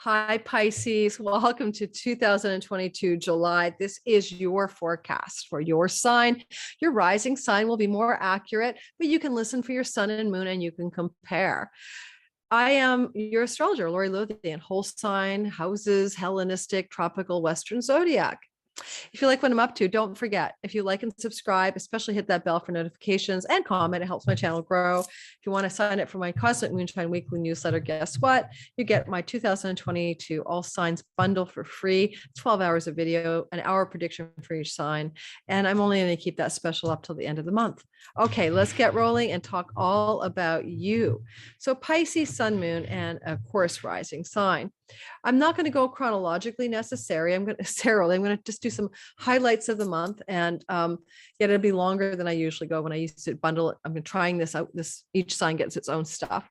Hi, Pisces. Welcome to 2022 July. This is your forecast for your sign. Your rising sign will be more accurate, but you can listen for your sun and moon and you can compare. I am your astrologer, Lori Lothian, whole sign, houses, Hellenistic, tropical, Western zodiac. If you like what I'm up to, don't forget, if you like and subscribe, especially hit that bell for notifications and comment. It helps my channel grow. If you want to sign up for my Cosmic Moonshine Weekly newsletter, guess what? You get my 2022 All Signs bundle for free, 12 hours of video, an hour prediction for each sign. And I'm only going to keep that special up till the end of the month. Okay, let's get rolling and talk all about you. So Pisces, Sun, Moon, and of course, rising sign. I'm not going to go chronologically necessary. I'm going to just do some highlights of the month, and yet it'll be longer than I usually go when I used to bundle it. I'm trying this out. Each sign gets its own stuff.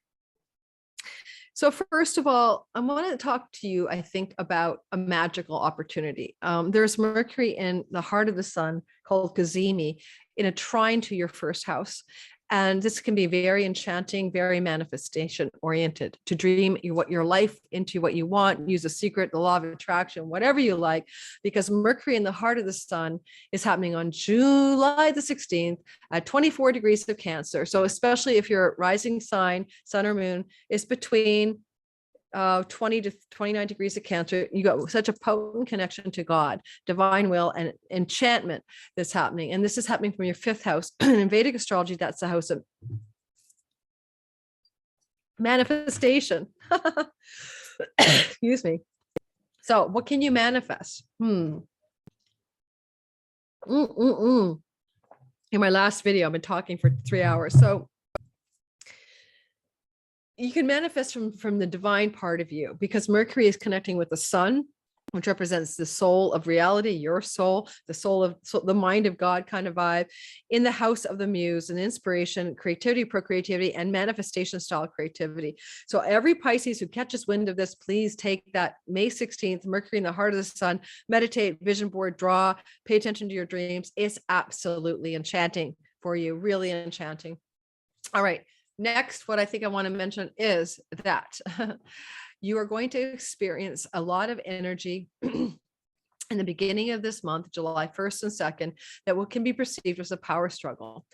So first of all, I want to talk to you, I think, about a magical opportunity. There's Mercury in the heart of the sun called Gazimi in a trine to your first house. And this can be very enchanting, very manifestation oriented, to dream what your life into what you want, use a secret, the law of attraction, whatever you like, because Mercury in the heart of the sun is happening on July the 16th at 24 degrees of Cancer. So especially if your rising sign, sun or moon, is between 20 to 29 degrees of Cancer, you got such a potent connection to God, divine will, and enchantment that's happening. And this is happening from your fifth house. In Vedic astrology, that's the house of manifestation. Excuse me. So what can you manifest? In my last video, I've been talking for 3 hours. So you can manifest from the divine part of you, because Mercury is connecting with the sun, which represents the soul of reality, your soul, the soul of the mind of God kind of vibe, in the house of the muse and inspiration, creativity, procreativity, and manifestation style creativity. So every Pisces who catches wind of this, please take that May 16th, Mercury in the heart of the sun, meditate, vision board, draw, pay attention to your dreams. It's absolutely enchanting for you, really enchanting. All right. Next, what I think I want to mention is that you are going to experience a lot of energy in the beginning of this month, July 1st and 2nd, that can be perceived as a power struggle.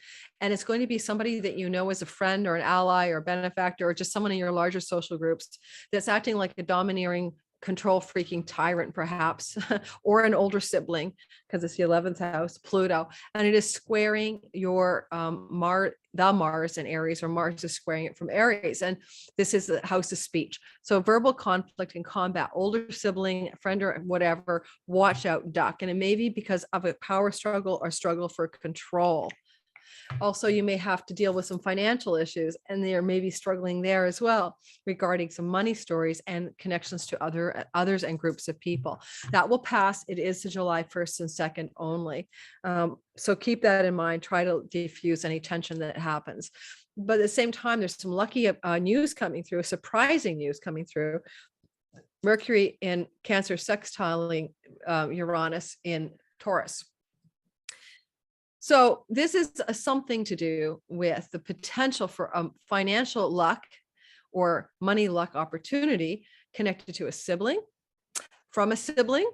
And it's going to be somebody that you know as a friend or an ally or a benefactor, or just someone in your larger social groups that's acting like a domineering, control freaking tyrant, perhaps, or an older sibling, because it's the 11th house, Pluto, and it is squaring your Mars in Aries, or Mars is squaring it from Aries. And this is the house of speech. So verbal conflict and combat, older sibling, friend, or whatever, watch out, duck. And it may be because of a power struggle or struggle for control. Also, you may have to deal with some financial issues, and they're maybe struggling there as well, regarding some money stories and connections to others and groups of people. That will pass. It is July 1st and 2nd only. So keep that in mind. Try to diffuse any tension that happens. But at the same time, there's some lucky news coming through, surprising news coming through. Mercury in Cancer sextiling Uranus in Taurus. So this is something to do with the potential for financial luck or money luck opportunity connected to a sibling, from a sibling,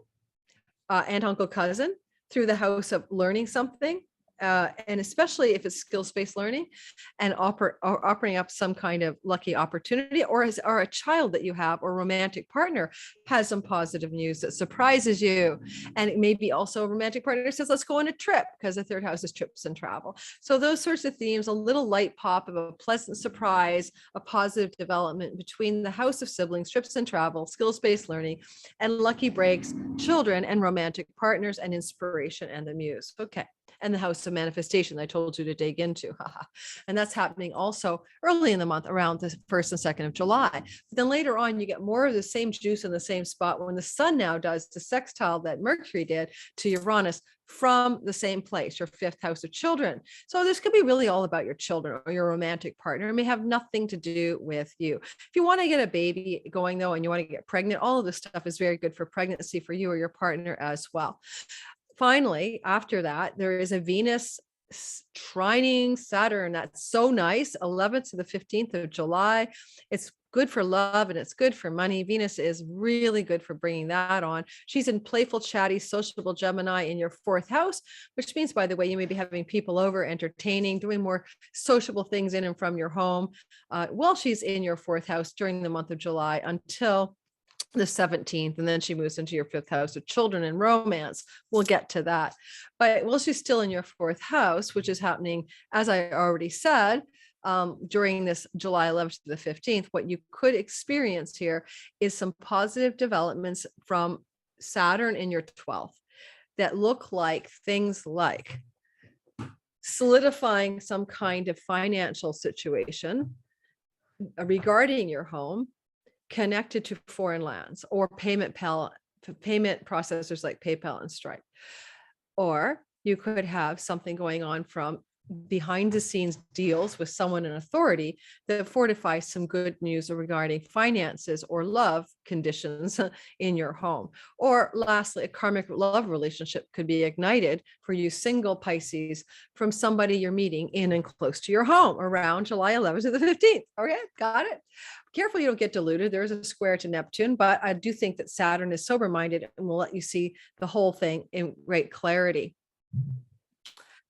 aunt, uncle, cousin, through the house of learning something, and especially if it's skills-based learning, and offering up some kind of lucky opportunity, or a child that you have or romantic partner has some positive news that surprises you. And it may be also a romantic partner says, let's go on a trip, because the third house is trips and travel. So those sorts of themes, a little light pop of a pleasant surprise, a positive development between the house of siblings, trips and travel, skills-based learning, and lucky breaks, children and romantic partners, and inspiration and the muse. Okay. And the house of manifestation I told you to dig into. And that's happening also early in the month, around the 1st and 2nd of July. But then later on, you get more of the same juice in the same spot when the sun now does the sextile that Mercury did to Uranus from the same place, your fifth house of children. So this could be really all about your children or your romantic partner. It may have nothing to do with you. If you want to get a baby going though, and you want to get pregnant, all of this stuff is very good for pregnancy for you or your partner as well. Finally, after that, there is a Venus trining Saturn. That's so nice. 11th to the 15th of July. It's good for love and it's good for money. Venus is really good for bringing that on. She's in playful, chatty, sociable Gemini in your fourth house, which means, by the way, you may be having people over, entertaining, doing more sociable things in and from your home while she's in your fourth house during the month of July until the 17th, and then she moves into your fifth house of children and romance. We'll get to that. But while she's still in your fourth house, which is happening, as I already said, during this July 11th to the 15th, what you could experience here is some positive developments from Saturn in your 12th that look like things like solidifying some kind of financial situation regarding your home connected to foreign lands or payment processors like PayPal and Stripe. Or you could have something going on from behind the scenes deals with someone in authority that fortifies some good news regarding finances or love conditions in your home. Or lastly, a karmic love relationship could be ignited for you single Pisces from somebody you're meeting in and close to your home around July 11th to the 15th. Okay, got it. Careful you don't get deluded. There's a square to Neptune, but I do think that Saturn is sober-minded and will let you see the whole thing in great clarity.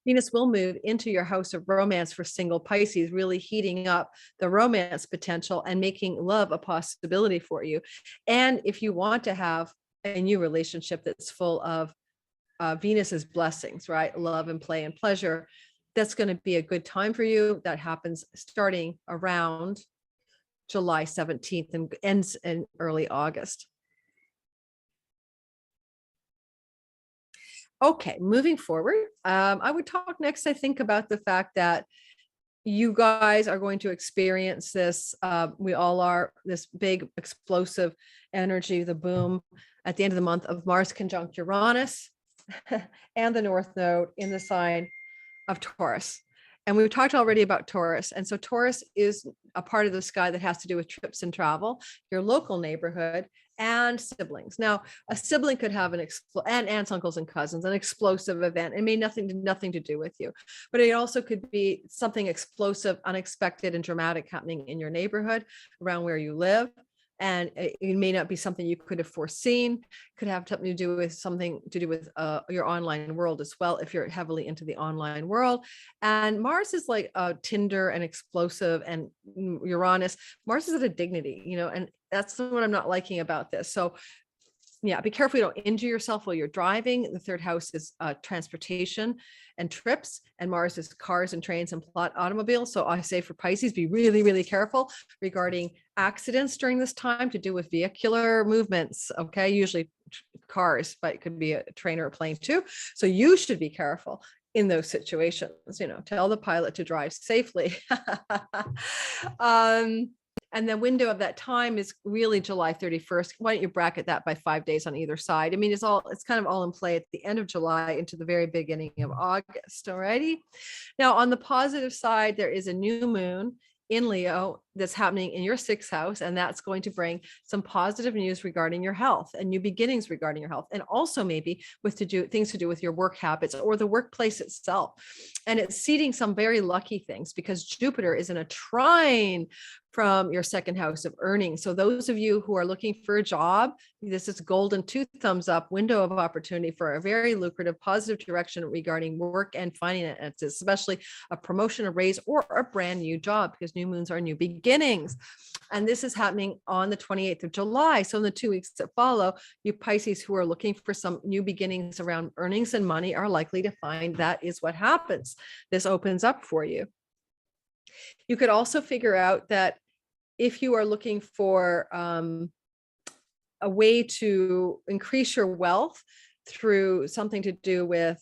Venus will move into your house of romance for single Pisces, really heating up the romance potential and making love a possibility for you. And if you want to have a new relationship that's full of Venus's blessings, right? Love and play and pleasure, that's going to be a good time for you. That happens starting around July 17th and ends in early August. Okay, moving forward, I would talk next, I think, about the fact that you guys are going to experience this, we all are, this big explosive energy, the boom at the end of the month of Mars conjunct Uranus and the North Node in the sign of Taurus. And we've talked already about Taurus. And so Taurus is a part of the sky that has to do with trips and travel, your local neighborhood, and siblings. Now, a sibling could have and aunts, uncles, and cousins, an explosive event. It may nothing to do with you, but it also could be something explosive, unexpected, and dramatic happening in your neighborhood around where you live. And it may not be something you could have foreseen. Could have something to do with your online world as well, if you're heavily into the online world. And Mars is like Tinder and explosive, and Uranus. Mars is at a dignity, and that's what I'm not liking about this. So yeah, be careful you don't injure yourself while you're driving. The third house is transportation and trips, and Mars is cars and trains and plot automobiles. So I say for Pisces, be really, really careful regarding accidents during this time to do with vehicular movements. Okay, usually cars, but it could be a train or a plane too. So you should be careful in those situations. Tell the pilot to drive safely. And the window of that time is really July 31st. Why don't you bracket that by 5 days on either side? I mean, it's kind of all in play at the end of July into the very beginning of August. Alrighty. Now, on the positive side, there is a new moon in Leo that's happening in your sixth house, and that's going to bring some positive news regarding your health and new beginnings regarding your health, and also maybe with things to do with your work habits or the workplace itself. And it's seeding some very lucky things because Jupiter is in a trine from your second house of earnings. So those of you who are looking for a job, this is golden 2 thumbs up window of opportunity for a very lucrative, positive direction regarding work and finances, especially a promotion, a raise, or a brand new job, because new moons are new beginnings. And this is happening on the 28th of July. So in the 2 weeks that follow, you Pisces who are looking for some new beginnings around earnings and money are likely to find that is what happens. This opens up for you. You could also figure out that if you are looking for a way to increase your wealth through something to do with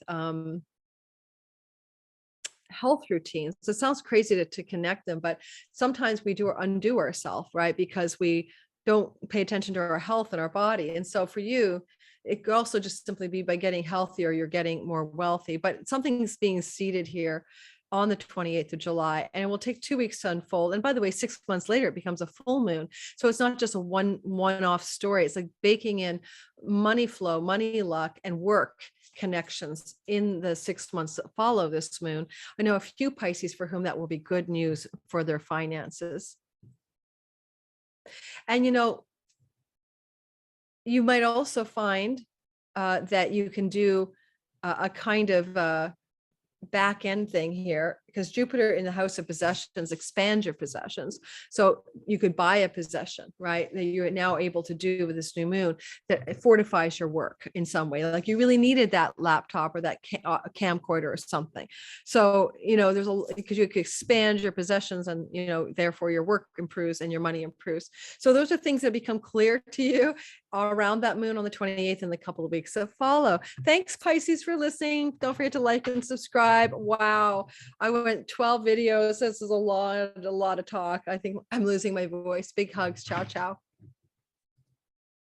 health routines. So it sounds crazy to connect them, but sometimes we undo ourselves, right? Because we don't pay attention to our health and our body. And so for you, it could also just simply be by getting healthier, you're getting more wealthy, but something's being seeded here on the 28th of July, and it will take 2 weeks to unfold. And by the way, 6 months later, it becomes a full moon. So it's not just a one-off story. It's like baking in money flow, money luck, and work connections in the 6 months that follow this moon. I know a few Pisces for whom that will be good news for their finances. And, you might also find that you can do a kind of back end thing here, because Jupiter in the house of possessions expands your possessions. So you could buy a possession, right? That you're now able to do with this new moon, that fortifies your work in some way. Like you really needed that laptop or that camcorder or something. So, because you could expand your possessions and, therefore your work improves and your money improves. So those are things that become clear to you around that moon on the 28th in a couple of weeks. So follow. Thanks, Pisces, for listening. Don't forget to like and subscribe. Wow. I went 12 videos. This is a lot of talk. I think I'm losing my voice. Big hugs. Ciao, ciao.